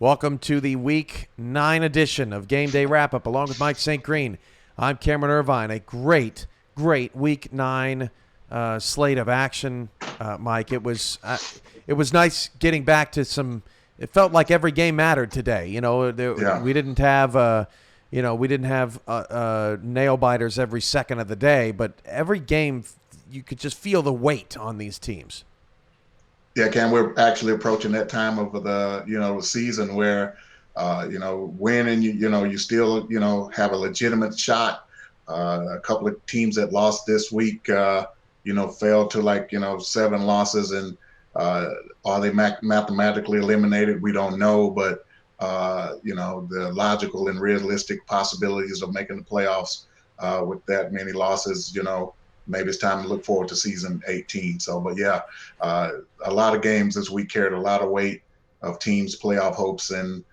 Welcome to the Week 9 edition of Gameday Wrapup, along with Mike St. Green. I'm Cameron Irvine. A great Week 9 slate of action, Mike. It was nice getting back to some. It felt like every game mattered today. We didn't have nail biters every second of the day, but every game you could just feel the weight on these teams. Yeah, Cam, we're actually approaching that time of the season where winning, you still have a legitimate shot. A couple of teams that lost this week fell to 7 losses, and are they mathematically eliminated? We don't know, but the logical and realistic possibilities of making the playoffs with that many losses, maybe it's time to look forward to season 18. So, but yeah, a lot of games this week carried a lot of weight of teams' playoff hopes and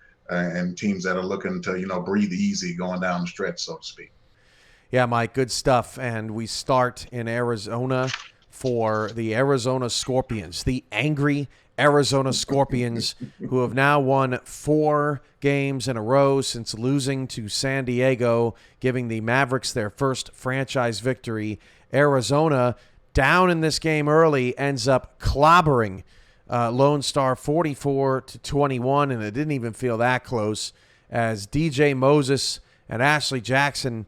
teams that are looking to, breathe easy going down the stretch, so to speak. Yeah, Mike, good stuff. And we start in Arizona for the Arizona Scorpions, the angry Arizona Scorpions, who have now won 4 games in a row since losing to San Diego, giving the Mavericks their first franchise victory. Arizona, down in this game early, ends up clobbering Lone Star 44-21, and it didn't even feel that close as DJ Moses and Ashley Jackson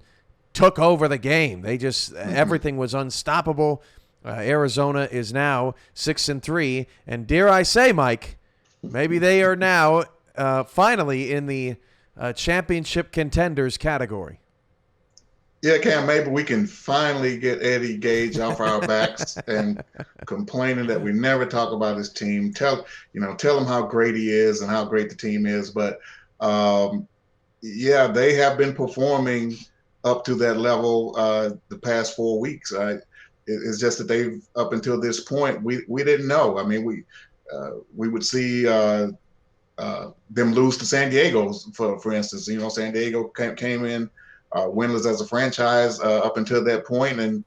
took over the game. They just everything was unstoppable. Arizona is now 6-3, and dare I say, Mike, maybe they are now finally in the championship contenders category. Yeah, Cam, maybe we can finally get Eddie Gage off our backs and complaining that we never talk about his team. Tell him how great he is and how great the team is. But they have been performing up to that level the past 4 weeks. It's just that they've, up until this point, we didn't know. I mean, we would see them lose to San Diego, for instance. San Diego came in winless as a franchise up until that point, and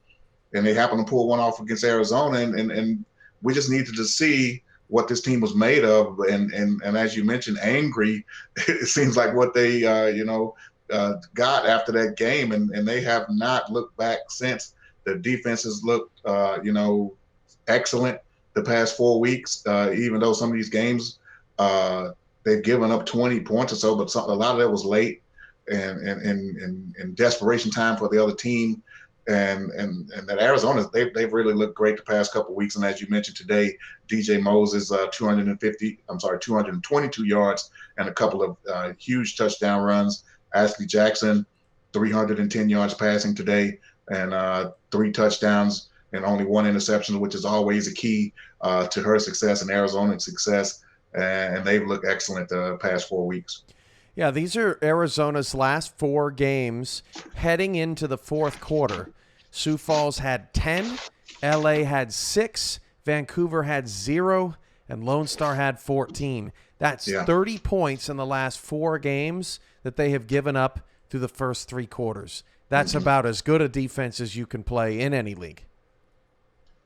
they happened to pull one off against Arizona, and we just needed to see what this team was made of, and as you mentioned, angry. It seems like what they got after that game, and they have not looked back since. The defenses looked excellent the past 4 weeks, even though some of these games they've given up 20 points or so, but a lot of that was late and desperation time for the other team, and that Arizona, they've really looked great the past couple of weeks. And as you mentioned today, DJ Moses 222 yards and a couple of huge touchdown runs. Ashley Jackson 310 yards passing today and 3 touchdowns and only 1 interception, which is always a key to her success and Arizona's success. And they've looked excellent the past 4 weeks. Yeah, these are Arizona's last 4 games heading into the fourth quarter. Sioux Falls had 10, LA had 6, Vancouver had 0, and Lone Star had 14. That's 30 points in the last 4 games that they have given up through the first 3 quarters. That's about as good a defense as you can play in any league.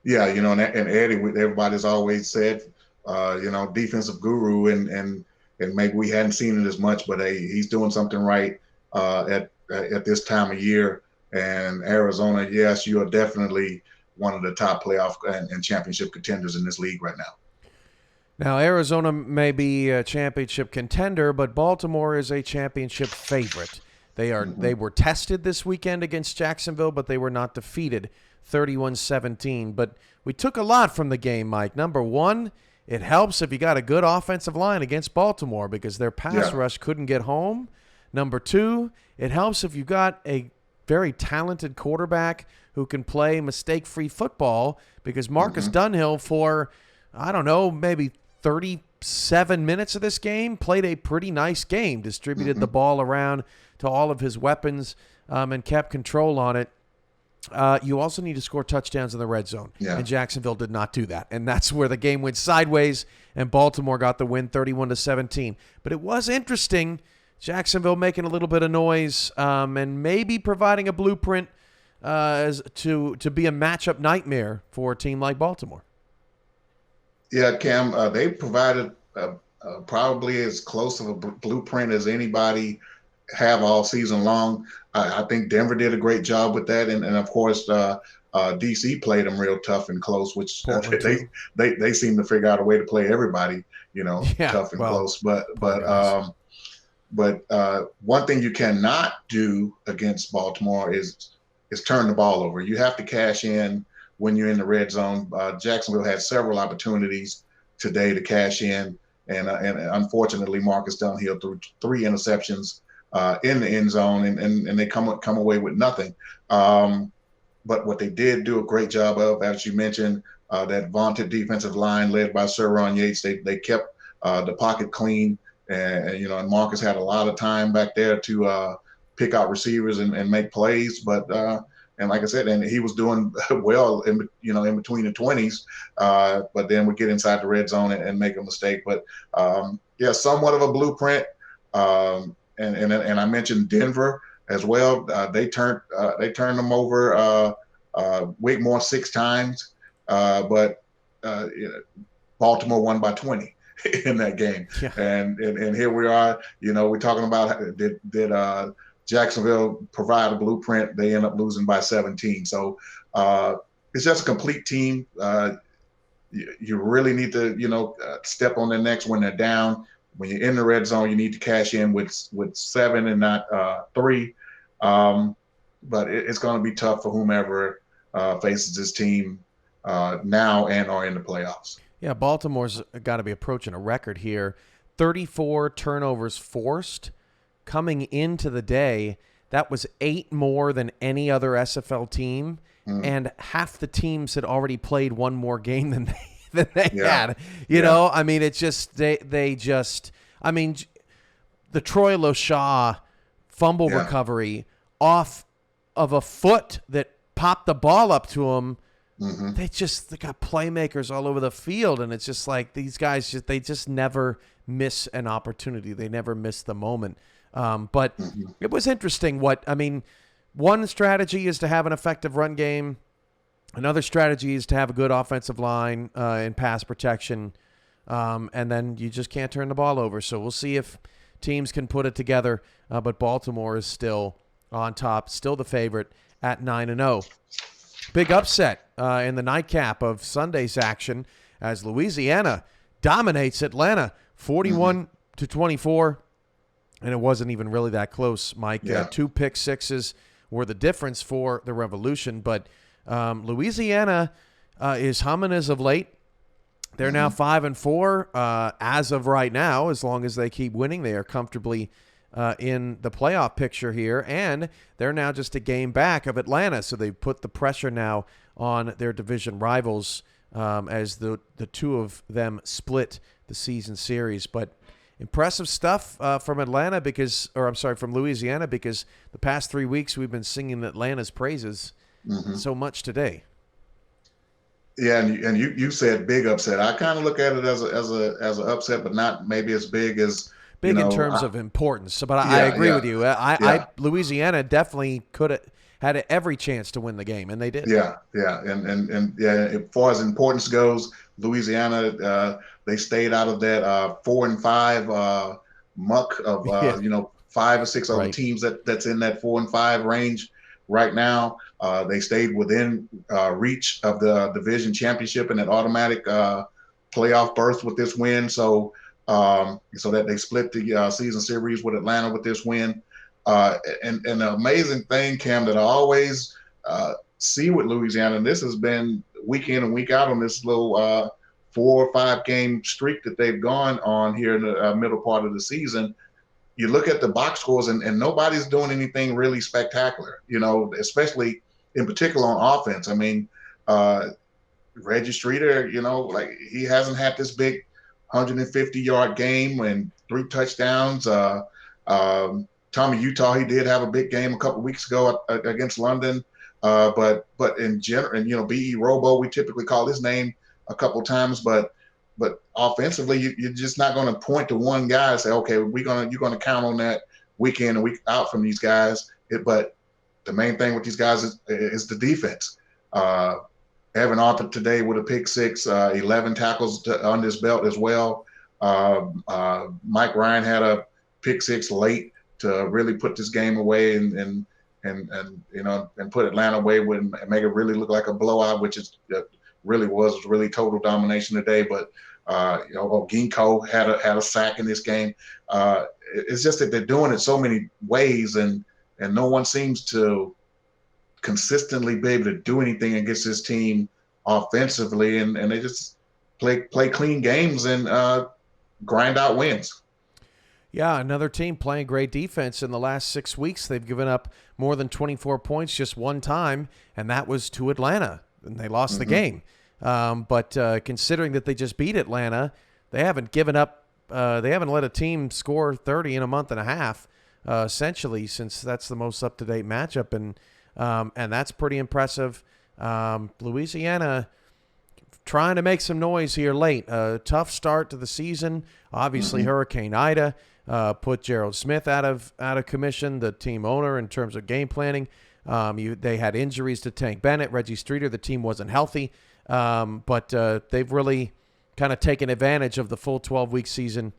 Yeah, and Eddie, everybody's always said, defensive guru, and maybe we hadn't seen it as much, but he's doing something right at this time of year. And Arizona, yes, you are definitely one of the top playoff and championship contenders in this league right now. Now, Arizona may be a championship contender, but Baltimore is a championship favorite. They were tested this weekend against Jacksonville, but they were not defeated, 31-17. But we took a lot from the game, Mike. Number one, it helps if you got a good offensive line against Baltimore because their pass rush couldn't get home. Number two, it helps if you got a very talented quarterback who can play mistake-free football because Marcus Dunhill for, maybe 37 minutes of this game played a pretty nice game, distributed the ball around to all of his weapons and kept control on it. You also need to score touchdowns in the red zone, and Jacksonville did not do that, and that's where the game went sideways, and Baltimore got the win 31-17. But it was interesting, Jacksonville making a little bit of noise and maybe providing a blueprint as to be a matchup nightmare for a team like Baltimore. Yeah, Cam, they provided probably as close of a blueprint as anybody have all season long. I think Denver did a great job with that, and of course DC played them real tough and close, which Portland too. they seem to figure out a way to play everybody, Yeah, tough and well, close. But poor guys. one thing you cannot do against Baltimore is turn the ball over. You have to cash in when you're in the red zone. Jacksonville had several opportunities today to cash in, and unfortunately Marcus Dunhill threw 3 interceptions in the end zone, and they come away with nothing. But what they did do a great job of, as you mentioned, that vaunted defensive line led by Sir Ron Yates, they kept the pocket clean, and Marcus had a lot of time back there to pick out receivers and make plays. But and like I said, and he was doing well in between the 20s, but then would get inside the red zone and make a mistake. But yeah, somewhat of a blueprint. And I mentioned Denver as well. They turned them over Wigmore 6 times, but Baltimore won by 20 in that game. Yeah. And here we are. We're talking about did Jacksonville provide a blueprint? They end up losing by 17. So it's just a complete team. You really need to step on their necks when they're down. When you're in the red zone, you need to cash in with 7 and not 3. But it's going to be tough for whomever faces this team now and are in the playoffs. Yeah, Baltimore's got to be approaching a record here. 34 turnovers forced coming into the day. That was 8 more than any other SFL team, and half the teams had already played one more game than they had. You know, I mean, it's just they just. I mean, the Troy Loshaw fumble recovery off of a foot that popped the ball up to him. They got playmakers all over the field, and it's just like these guys they just never miss an opportunity. They never miss the moment. But it was interesting. One strategy is to have an effective run game. Another strategy is to have a good offensive line and pass protection, and then you just can't turn the ball over. So we'll see if teams can put it together. But Baltimore is still on top, still the favorite at 9-0. Big upset in the nightcap of Sunday's action as Louisiana dominates Atlanta 41-24, and it wasn't even really that close, Mike. 2 pick sixes were the difference for the Revolution, but Louisiana is humming as of late. They're now 5-4 as of right now. As long as they keep winning, they are comfortably in the playoff picture here, and they're now just a game back of Atlanta. So they put the pressure now on their division rivals as the two of them split the season series. But impressive stuff from from Louisiana, because the past 3 weeks we've been singing Atlanta's praises so much today. Yeah, and you said big upset. I kind of look at it as an upset, but not maybe as big as big in terms of importance. But I agree with you. Louisiana definitely could have had every chance to win the game, and they did. And as far as importance goes, Louisiana they stayed out of that 4 and 5 muck of 5 or 6 other teams that's in that 4 and 5 range right now. They stayed within reach of the division championship and an automatic playoff berth with this win. So that they split the season series with Atlanta with this win. And the amazing thing, Cam, that I always see with Louisiana, and this has been week in and week out on this little 4 or 5 game streak that they've gone on here in the middle part of the season. You look at the box scores, and nobody's doing anything really spectacular, especially in particular on offense. I mean, Reggie Streeter, he hasn't had this big 150-yard game and 3 touchdowns. Tommy Utah, he did have a big game a couple weeks ago against London. But in general, and B.E. Robo, we typically call his name a couple times, but offensively, you're just not going to point to one guy and say, okay, you're going to count on that week in and week out from these guys. But the main thing with these guys is the defense. Evan Arthur today with a pick 6, 11 tackles on his belt as well. Mike Ryan had a pick six late to really put this game away and put Atlanta away and make it really look like a blowout, which is was really total domination today. But Ginkgo had a sack in this game. It's just that they're doing it so many ways, and no one seems to consistently be able to do anything against this team offensively, and they just play clean games and grind out wins. Yeah, another team playing great defense. In the last 6 weeks, they've given up more than 24 points just one time, and that was to Atlanta, and they lost the game. But considering that they just beat Atlanta, they haven't given up. They haven't let a team score 30 in a month and a half, essentially, since that's the most up-to-date matchup, and that's pretty impressive. Louisiana trying to make some noise here late. Tough start to the season. Obviously, Hurricane Ida put Gerald Smith out of commission, the team owner, in terms of game planning. They had injuries to Tank Bennett, Reggie Streeter. The team wasn't healthy, but they've really kind of taken advantage of the full 12-week season,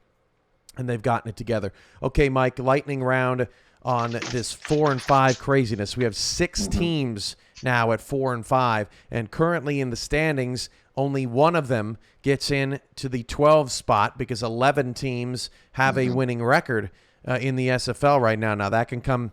and they've gotten it together. Okay, Mike, lightning round on this 4-5 craziness. We have 6 teams now at 4-5, and currently in the standings, only one of them gets in to the 12 spot because 11 teams have a winning record in the SFL right now. Now that can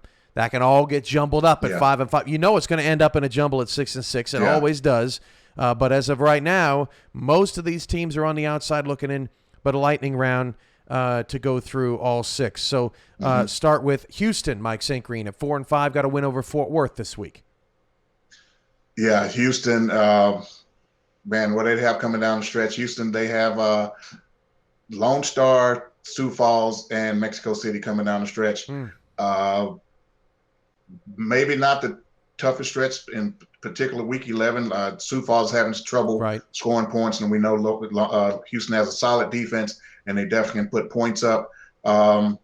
all get jumbled up at 5-5. You know it's going to end up in a jumble at 6-6. It always does. But as of right now, most of these teams are on the outside looking in, but a lightning round to go through all 6. So start with Houston, Mike St. Green at 4-5, got a win over Fort Worth this week. Yeah, Houston, man, what they have coming down the stretch. Houston, they have Lone Star, Sioux Falls, and Mexico City coming down the stretch. Maybe not the toughest stretch, in particular week 11. Sioux Falls having trouble scoring points, and we know Houston has a solid defense, and they definitely can put points up. That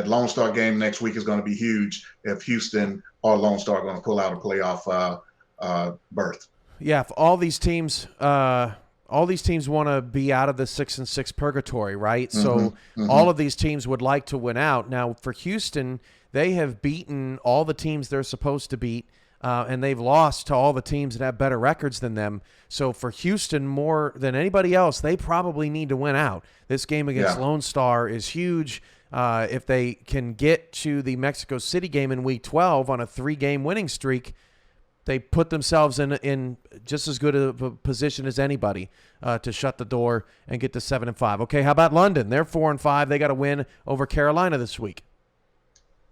Lone Star game next week is going to be huge if Houston or Lone Star are going to pull out a playoff berth. Yeah, if all these teams want to be out of the 6-6 purgatory, right? So all of these teams would like to win out. Now for Houston, they have beaten all the teams they're supposed to beat, and they've lost to all the teams that have better records than them. So for Houston, more than anybody else, they probably need to win out. This game against Lone Star is huge. If they can get to the Mexico City game in Week 12 on a 3-game winning streak, they put themselves in just as good a position as anybody to shut the door and get to 7-5. Okay, how about London? They're 4-5. They got a win over Carolina this week.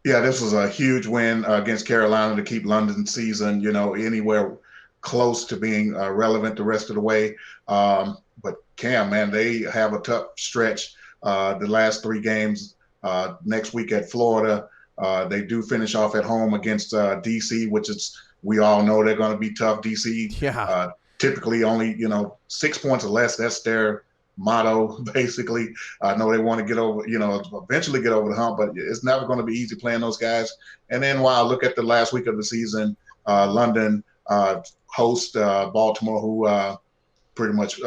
Yeah, this was a huge win against Carolina to keep London's season, anywhere close to being relevant the rest of the way. But Cam, man, they have a tough stretch. The last 3 games next week at Florida. They do finish off at home against DC, which is, we all know they're going to be tough. DC typically only, 6 points or less. That's their motto, basically. I know they want to get over, eventually get over the hump, but it's never going to be easy playing those guys. And then while I look at the last week of the season, London host Baltimore, who pretty much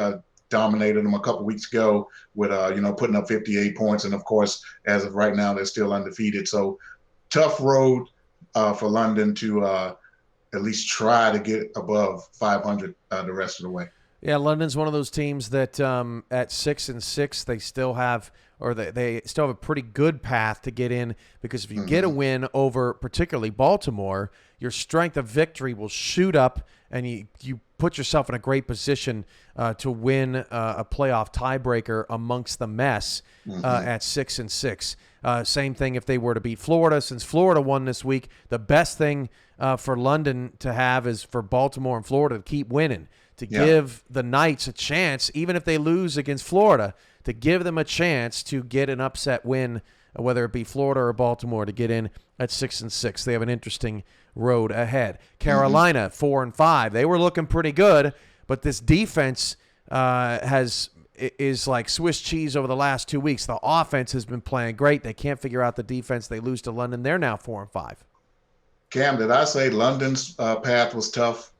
dominated them a couple weeks ago with, putting up 58 points. And of course, as of right now, they're still undefeated. So tough road for London to at least try to get above 500 the rest of the way. Yeah, London's one of those teams that at 6-6, they still have, or they still have a pretty good path to get in, because if you get a win over particularly Baltimore, your strength of victory will shoot up, and you put yourself in a great position to win a playoff tiebreaker amongst the mess at 6-6. Same thing if they were to beat Florida. Since Florida won this week, the best thing for London to have is for Baltimore and Florida to keep winning, to give the Knights a chance, even if they lose against Florida, to give them a chance to get an upset win, whether it be Florida or Baltimore, to get in at 6-6. They have an interesting road ahead. Carolina, 4-5. They were looking pretty good, but this defense is like Swiss cheese over the last 2 weeks. The offense has been playing great. They can't figure out the defense. They lose to London. They're now 4-5. Cam, did I say London's path was tough?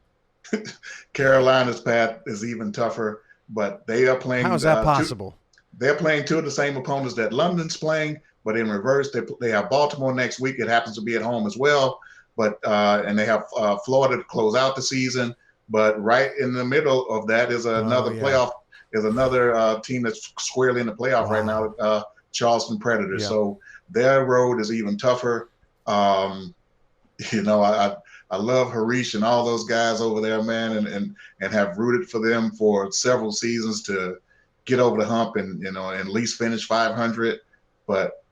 Carolina's path is even tougher. but they are playing. How is that possible? They're playing two of the same opponents that London's playing, but in reverse, they have Baltimore next week. It happens to be at home as well, but and they have Florida to close out the season. But right in the middle of that is another playoff. Is another team that's squarely in the playoff right now, Charleston Predator. Yeah. So their road is even tougher. You know, I love Harish and all those guys over there, man, and have rooted for them for several seasons to get over the hump and, you know, at least finish 500. But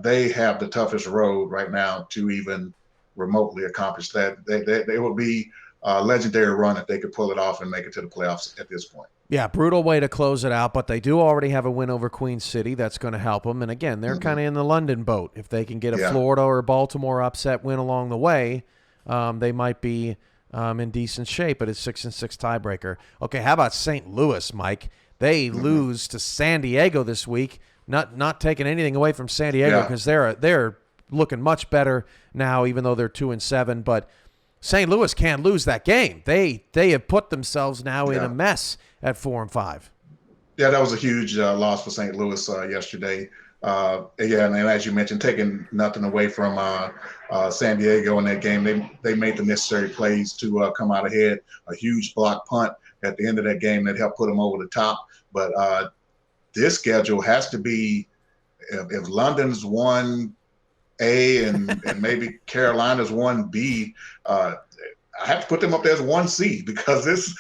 they have the toughest road right now to even remotely accomplish that. They would be a legendary run if they could pull it off and make it to the playoffs at this point. Yeah, brutal way to close it out, but they do already have a win over Queen City. That's going to help them. And again, they're kind of in the London boat. If they can get a Florida or Baltimore upset win along the way, they might be in decent shape. But it's 6-6 tiebreaker. Okay, how about St. Louis, Mike? They lose to San Diego this week. Not taking anything away from San Diego because they're looking much better now, even though they're 2-7. But St. Louis can't lose that game. They have put themselves now in a mess at 4-5. Yeah, that was a huge loss for St. Louis yesterday. And as you mentioned, taking nothing away from San Diego in that game, they made the necessary plays to come out ahead. A huge block punt at the end of that game that helped put them over the top. But this schedule has to be, if London's 1A and maybe Carolina's 1B, I have to put them up there as 1C because this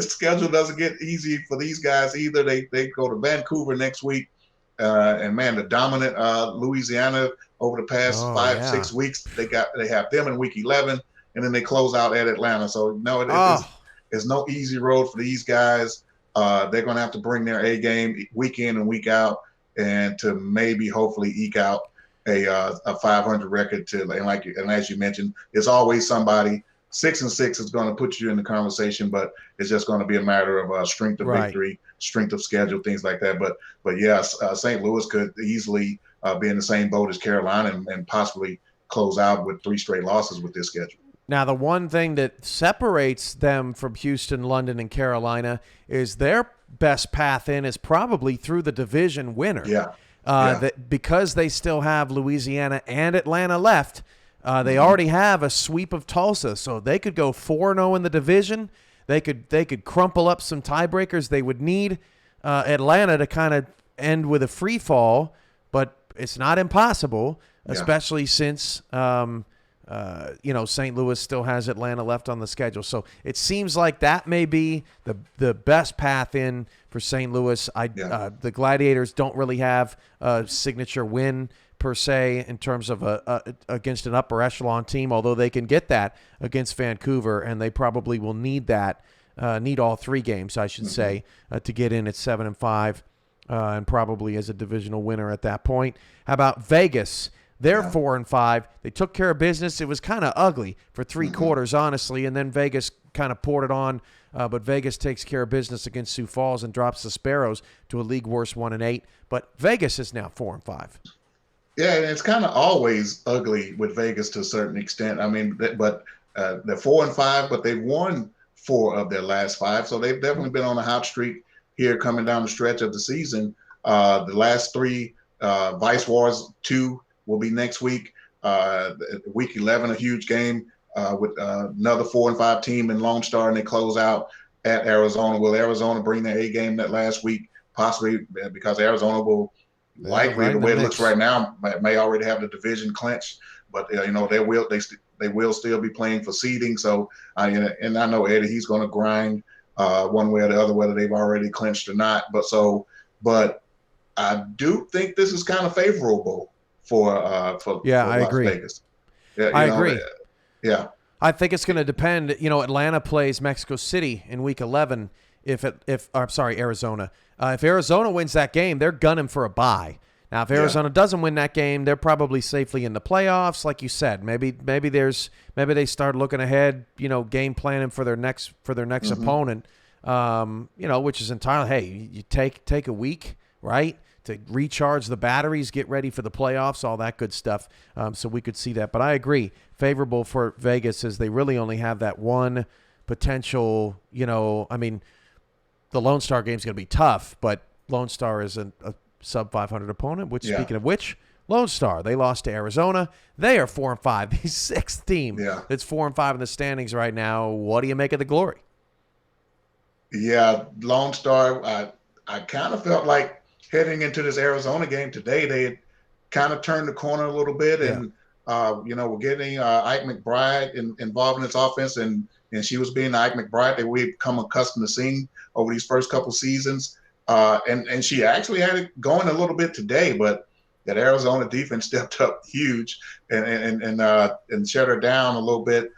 schedule doesn't get easy for these guys either. They go to Vancouver next week, and man, the dominant Louisiana over the past 6 weeks. They have them in week 11, and then they close out at Atlanta. So no, it's no easy road for these guys. They're going to have to bring their A game week in and week out, and to maybe hopefully eke out a 500 record. And as you mentioned, it's always somebody. 6-6 is going to put you in the conversation, but it's just going to be a matter of strength of victory, strength of schedule, things like that. But yes, St. Louis could easily be in the same boat as Carolina and possibly close out with 3 straight losses with this schedule. Now, the one thing that separates them from Houston, London, and Carolina is their best path in is probably through the division winner. Because they still have Louisiana and Atlanta left. They already have a sweep of Tulsa, so they could go 4-0 in the division. They could crumple up some tiebreakers. They would need Atlanta to kind of end with a free fall, but it's not impossible, especially since St. Louis still has Atlanta left on the schedule. So it seems like that may be the best path in for St. Louis. The Gladiators don't really have a signature win per se in terms of against an upper echelon team, although they can get that against Vancouver, and they probably will need need all 3 games, I should say, to get in at 7-5 and probably as a divisional winner at that point. How about Vegas? They're 4-5. They took care of business. It was kind of ugly for 3 quarters, honestly, and then Vegas kind of poured it on. But Vegas takes care of business against Sioux Falls and drops the Sparrows to a league worst 1-8. But Vegas is now 4-5. Yeah, and it's kind of always ugly with Vegas to a certain extent. I mean, but they're 4-5, but they've won 4 of their last 5, so they've definitely been on a hot streak here coming down the stretch of the season. The last 3, Vice Wars 2 will be next week. Week 11, a huge game with another 4-5 team in Lone Star, and they close out at Arizona. Will Arizona bring their A game that last week? Possibly, because Arizona will likely, the way it looks right now, may already have the division clinched, but they will still be playing for seeding. So and I know Eddie, he's going to grind one way or the other, whether they've already clinched or not. But I do think this is kind of favorable for I Las agree. Vegas. I agree. Yeah. I think it's going to depend. Atlanta plays Mexico City in week 11. Arizona. If Arizona wins that game, they're gunning for a bye. Now, if Arizona doesn't win that game, they're probably safely in the playoffs, like you said. Maybe they start looking ahead, game planning for their next opponent. Which is entirely, hey, you take a week, right, to recharge the batteries, get ready for the playoffs, all that good stuff. So we could see that. But I agree, favorable for Vegas is they really only have that one potential, the Lone Star game's going to be tough, but Lone Star is a sub 500 opponent. Which, speaking of which, Lone Star, they lost to Arizona. They are 4-5, the sixth team that's 4-5 in the standings right now. What do you make of the Glory? Yeah, Lone Star. I kind of felt like heading into this Arizona game today, they had kind of turned the corner a little bit, and we're getting Ike McBride involved in this offense, and she was being the Ike McBride that we've come accustomed to seeing over these first couple seasons. And she actually had it going a little bit today, but that Arizona defense stepped up huge and shut her down a little bit.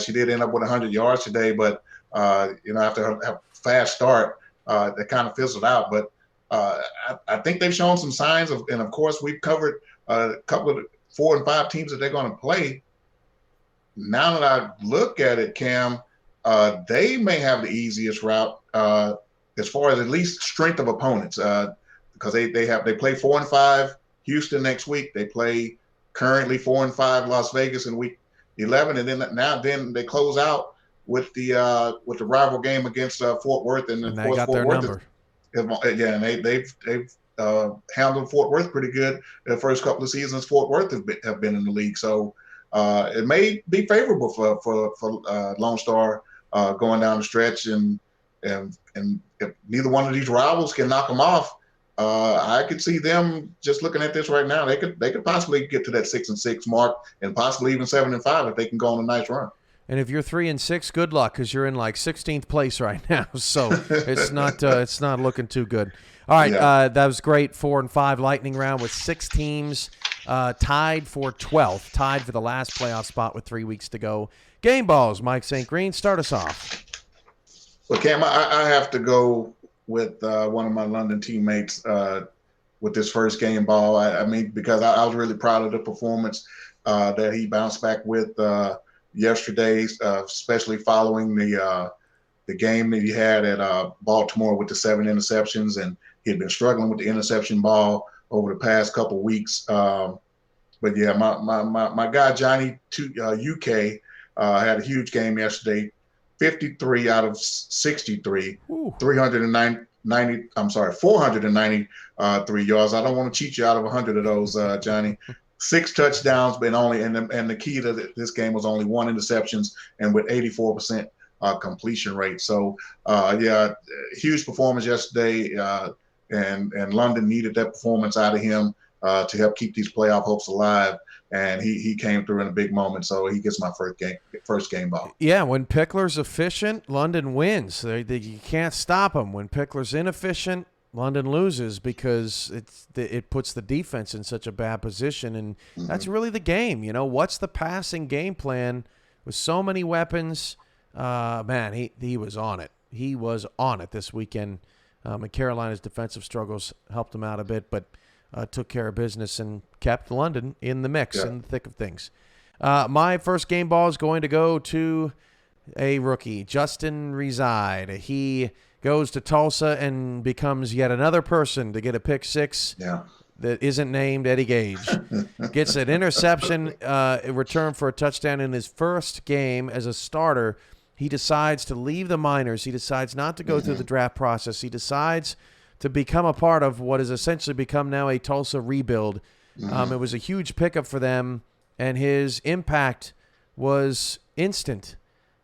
She did end up with 100 yards today, but after her fast start, that kind of fizzled out. But I think they've shown some signs of, and of course we've covered a couple of 4 and 5 teams that they're going to play. Now that I look at it, Cam, they may have the easiest route as far as at least strength of opponents, because they play 4 and 5 Houston next week. They play currently 4 and 5 Las Vegas in week 11, and then they close out with the rival game against Fort Worth, and of course Fort Worth and they've handled Fort Worth pretty good the first couple of seasons. Fort Worth have been in the league, so it may be favorable for Lone Star going down the stretch, and if neither one of these rivals can knock them off, I could see them just looking at this right now. They could possibly get to that 6-6 mark, and possibly even 7-5 if they can go on a nice run. And if you're 3-6, good luck, because you're in like 16th place right now. So it's not looking too good. All right, that was great. 4 and 5 lightning round with 6 teams tied for 12th, tied for the last playoff spot with 3 weeks to go. Game balls, Mike St. Green, start us off. Well, Cam, I have to go with one of my London teammates with this first game ball. I mean, because I was really proud of the performance that he bounced back with yesterday, especially following the game that he had at Baltimore with the 7 interceptions, and he had been struggling with the interception ball over the past couple of weeks. But yeah, my guy Johnny UK had a huge game yesterday. 53 out of 63, 493 yards. I don't want to cheat you out of 100 of those, Johnny. 6 touchdowns, but and the key to this game was only 1 interceptions, and with 84% completion rate. So huge performance yesterday, and London needed that performance out of him to help keep these playoff hopes alive. And he came through in a big moment, so he gets my first game ball. Yeah, when Pickler's efficient, London wins. You can't stop him. When Pickler's inefficient, London loses, because it puts the defense in such a bad position, and that's really the game. What's the passing game plan with so many weapons? Man, he was on it. He was on it this weekend. And Carolina's defensive struggles helped him out a bit, but took care of business and kept London in the mix, in the thick of things. My first game ball is going to go to a rookie, Justin Reside. He goes to Tulsa and becomes yet another person to get a pick 6 that isn't named Eddie Gage. Gets an interception in return for a touchdown in his first game as a starter. He decides to leave the minors. He decides not to go through the draft process. He decides to become a part of what has essentially become now a Tulsa rebuild. It was a huge pickup for them, and his impact was instant.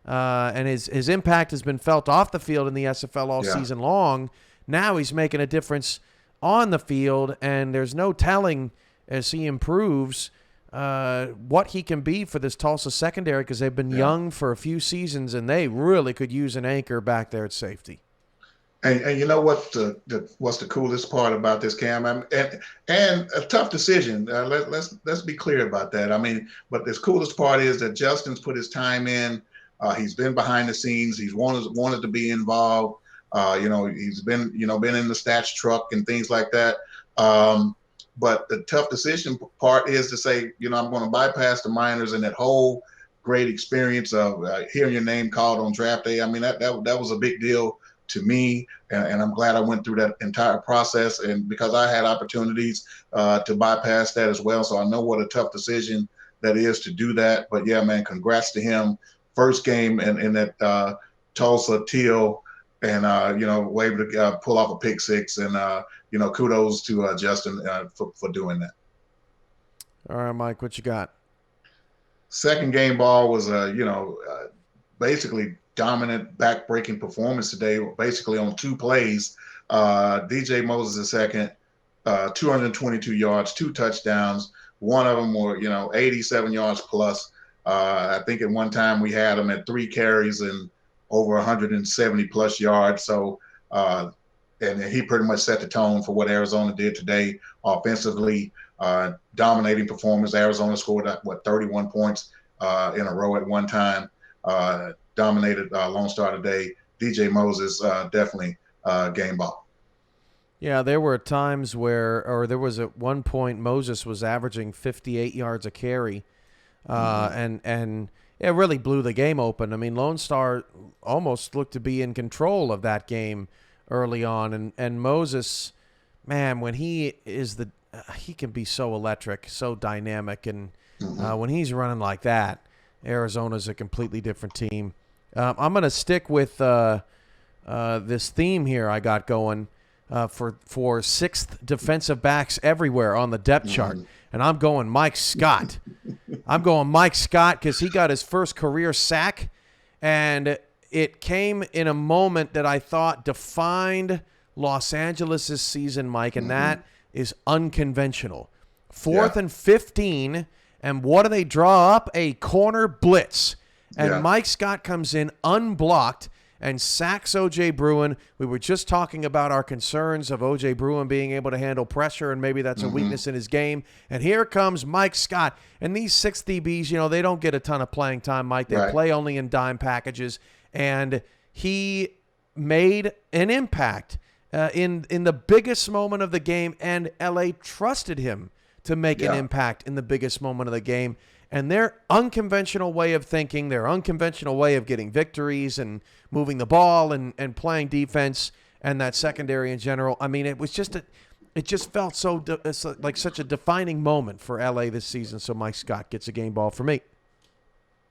And his impact has been felt off the field in the SFL all season long. Now he's making a difference on the field, and there's no telling, as he improves, what he can be for this Tulsa secondary, because they've been young for a few seasons, and they really could use an anchor back there at safety. And you know what? What's the coolest part about this, Cam? And a tough decision. Let's be clear about that. I mean, but the coolest part is that Justin's put his time in. He's been behind the scenes. He's wanted to be involved. He's been in the stats truck and things like that. But the tough decision part is to say, I'm going to bypass the minors and that whole great experience of hearing your name called on draft day. I mean, that was a big deal to me, and I'm glad I went through that entire process, and because I had opportunities to bypass that as well. So I know what a tough decision that is to do that. But yeah, man, congrats to him. First game in that Tulsa Teal and were able to pull off a pick six, and kudos to Justin for doing that. All right, Mike, what you got? Second game ball was basically dominant back-breaking performance today, basically on 2 plays. DJ Moses the second, 222 yards, 2 touchdowns. One of them were 87 yards plus. I think at one time we had him at 3 carries and over 170 plus yards. So, and he pretty much set the tone for what Arizona did today offensively. Dominating performance. Arizona scored 31 points in a row at one time. Dominated Lone Star today. DJ Moses definitely game ball. Yeah, there were times there was at one point Moses was averaging 58 yards a carry, and it really blew the game open. I mean, Lone Star almost looked to be in control of that game early on, and Moses, man, when he can be so electric, so dynamic, and when he's running like that, Arizona's a completely different team. I'm going to stick with this theme here I got going for sixth defensive backs everywhere on the depth chart, and I'm going Mike Scott. I'm going Mike Scott because he got his first career sack, and it came in a moment that I thought defined Los Angeles' season, Mike, and that is unconventional. 4th and 15, and what do they draw up? A corner blitz. And Mike Scott comes in unblocked and sacks O.J. Bruin. We were just talking about our concerns of O.J. Bruin being able to handle pressure, and maybe that's a weakness in his game. And here comes Mike Scott. And these 6 DBs, they don't get a ton of playing time, Mike. They play only in dime packages. And he made an impact in the biggest moment of the game, and L.A. trusted him to make an impact in the biggest moment of the game. And their unconventional way of thinking, their unconventional way of getting victories and moving the ball and playing defense, and that secondary in general, I mean, it was just it just felt like such a defining moment for LA this season. So Mike Scott gets a game ball for me.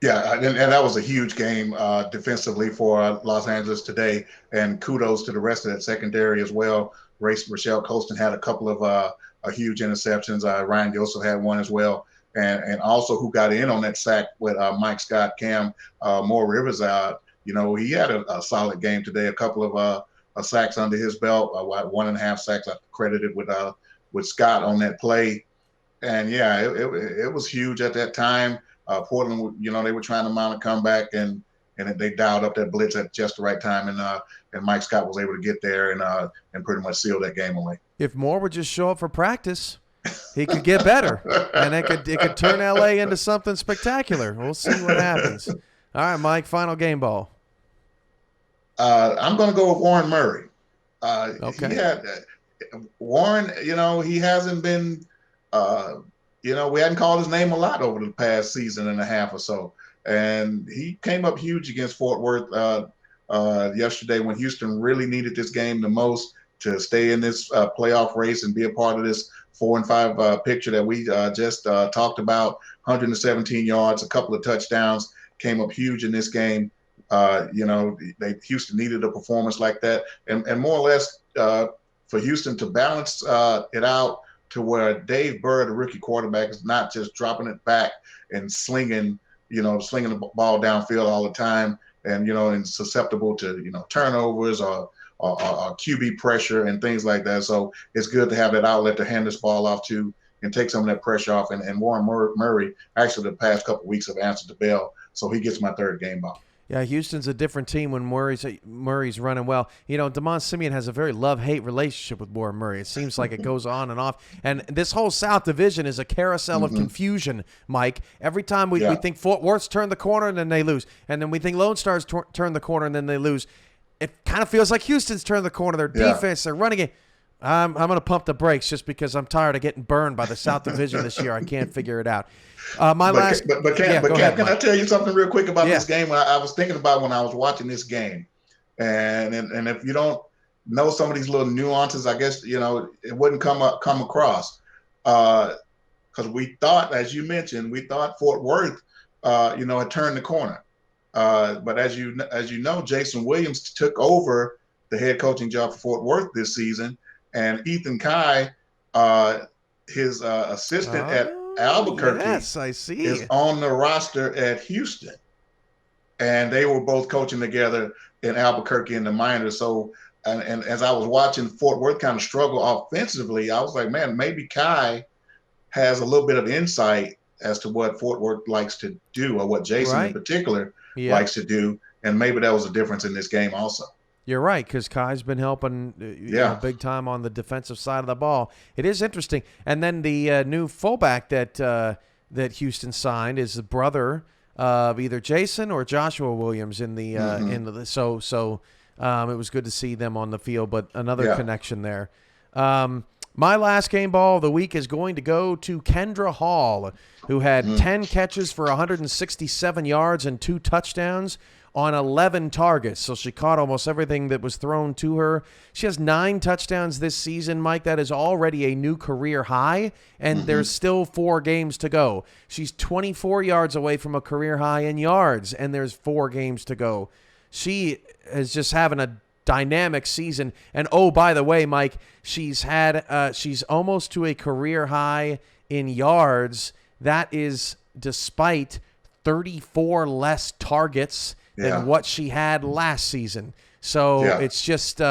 Yeah, and that was a huge game defensively for Los Angeles today, and kudos to the rest of that secondary as well. Rochelle Colston had a couple of huge interceptions. Ryan Joseph had one as well. And also who got in on that sack with Mike Scott, Cam Moore Rivers. He had a solid game today. A couple of sacks under his belt. 1.5 sacks I credited with Scott on that play. And it was huge at that time. Portland, they were trying to mount a comeback, and they dialed up that blitz at just the right time, and Mike Scott was able to get there and pretty much seal that game away. If Moore would just show up for practice, he could get better, and it could turn LA into something spectacular. We'll see what happens. All right, Mike, final game ball. I'm going to go with Warren Murray. Okay. Warren, he hasn't been, we hadn't called his name a lot over the past season and a half or so. And he came up huge against Fort Worth yesterday when Houston really needed this game the most to stay in this playoff race and be a part of this 4-5 picture that we just talked about. 117 yards, a couple of touchdowns, came up huge in this game. Houston needed a performance like that, and more or less for Houston to balance it out to where Dave Bird, the rookie quarterback, is not just dropping it back and slinging the ball downfield all the time, and susceptible to turnovers or QB pressure and things like that. So it's good to have that outlet to hand this ball off to and take some of that pressure off. And Warren Murray actually the past couple of weeks have answered the bell, so he gets my third game ball. Yeah, Houston's a different team when Murray's running well. DeMond Simeon has a very love-hate relationship with Warren Murray. It seems like it goes on and off. And this whole South Division is a carousel of confusion, Mike. Every time we think Fort Worth's turned the corner and then they lose. And then we think Lone Star's turned the corner and then they lose. It kind of feels like Houston's turned the corner. Their defense, they're running it. I'm going to pump the brakes just because I'm tired of getting burned by the South Division this year. I can't figure it out. Can I tell you something real quick about this game? I was thinking about when I was watching this game, and if you don't know some of these little nuances, I guess it wouldn't come across because we thought, as you mentioned, Fort Worth, had turned the corner. But as you know, Jason Williams took over the head coaching job for Fort Worth this season, and Ethan Kai, his assistant at Albuquerque, yes, I see. is on the roster at Houston, and they were both coaching together in Albuquerque in the minors. So, and as I was watching Fort Worth kind of struggle offensively, I was like, man, maybe Kai has a little bit of insight as to what Fort Worth likes to do, or what Jason in particular likes to do, and maybe that was a difference in this game also. You're right, because Kai's been helping big time on the defensive side of the ball. It is interesting. And then the new fullback that Houston signed is the brother of either Jason or Joshua Williams in the it was good to see them on the field, but another connection there. My last game ball of the week is going to go to Kendra Hall, who had 10 catches for 167 yards and 2 touchdowns on 11 targets. So she caught almost everything that was thrown to her. She has 9 touchdowns this season, Mike. That is already a new career high, and there's still 4 games to go. She's 24 yards away from a career high in yards, and there's 4 games to go. She is just having a dynamic season. And oh, by the way, Mike, she's almost to a career high in yards. That is despite 34 less targets than what she had last season. So it's just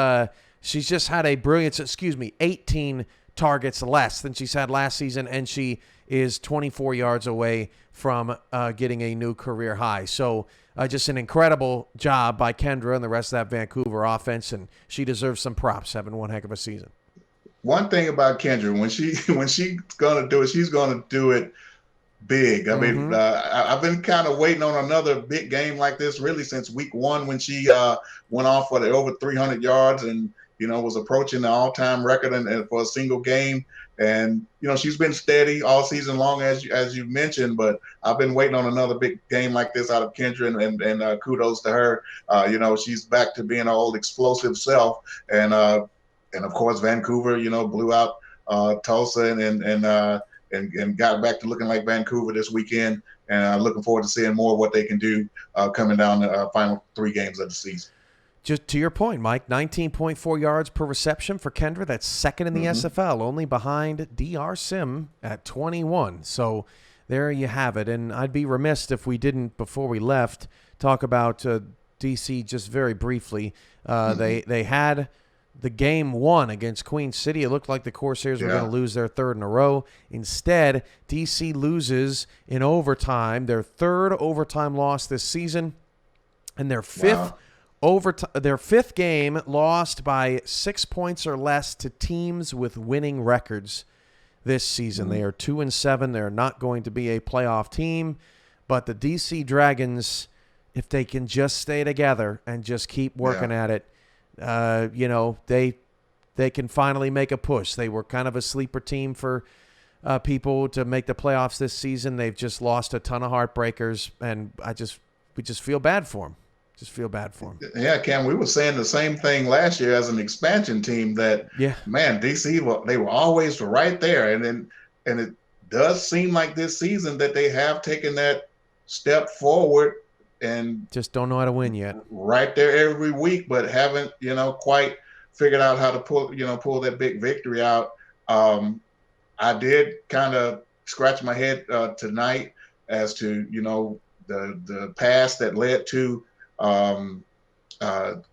she's just had 18 targets less than she's had last season, and she is 24 yards away from getting a new career high. So just an incredible job by Kendra and the rest of that Vancouver offense, and she deserves some props, having one heck of a season. One thing about Kendra, when she's going to do it, she's going to do it big. I mean, I've been kind of waiting on another big game like this really since week 1, when she went off for the over 300 yards and, was approaching the all-time record and for a single game. And, she's been steady all season long, as you mentioned, but I've been waiting on another big game like this out of Kendra, and kudos to her. She's back to being her old explosive self. And of course, Vancouver, blew out Tulsa and got back to looking like Vancouver this weekend. And looking forward to seeing more of what they can do coming down the final 3 games of the season. Just to your point, Mike, 19.4 yards per reception for Kendra. That's second in the SFL, only behind DR Sim at 21. So there you have it. And I'd be remiss if we didn't, before we left, talk about DC just very briefly. They had the game 1 against Queen City. It looked like the Corsairs were going to lose their 3rd in a row. Instead, DC loses in overtime, their 3rd overtime loss this season, and their 5th their 5th game lost by 6 points or less to teams with winning records this season. They are 2-7. They're not going to be a playoff team, but the DC Dragons, if they can just stay together and just keep working at it, they can finally make a push. They were kind of a sleeper team for people to make the playoffs this season. They've just lost a ton of heartbreakers, and we just feel bad for them. Yeah, Cam, we were saying the same thing last year as an expansion team that, man, DC, they were always right there. And it does seem like this season that they have taken that step forward and just don't know how to win yet. Right there every week, but haven't, quite figured out how to pull that big victory out. I did kind of scratch my head tonight as to, the pass that led to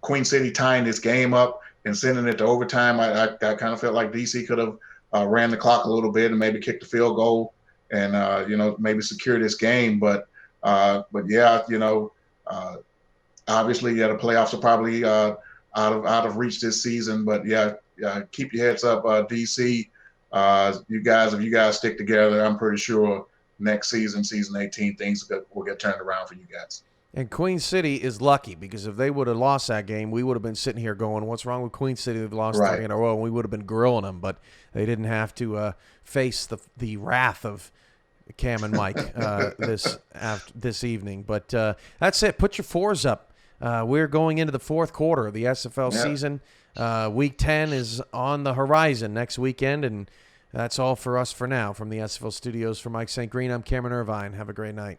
Queen City tying this game up and sending it to overtime. I kind of felt like DC could have ran the clock a little bit and maybe kicked the field goal and maybe secure this game. But yeah, obviously, the playoffs are probably out of reach this season. But keep your heads up, DC. If you guys stick together, I'm pretty sure next season, season 18, things will get turned around for you guys. And Queen City is lucky, because if they would have lost that game, we would have been sitting here going, what's wrong with Queen City? They've lost 3 in a row, and we would have been grilling them. But they didn't have to face the wrath of Cam and Mike this evening. But that's it. Put your 4s up. We're going into the 4th quarter of the SFL season. Week 10 is on the horizon next weekend, and that's all for us for now. From the SFL studios, for Mike St. Green, I'm Cameron Irvine. Have a great night.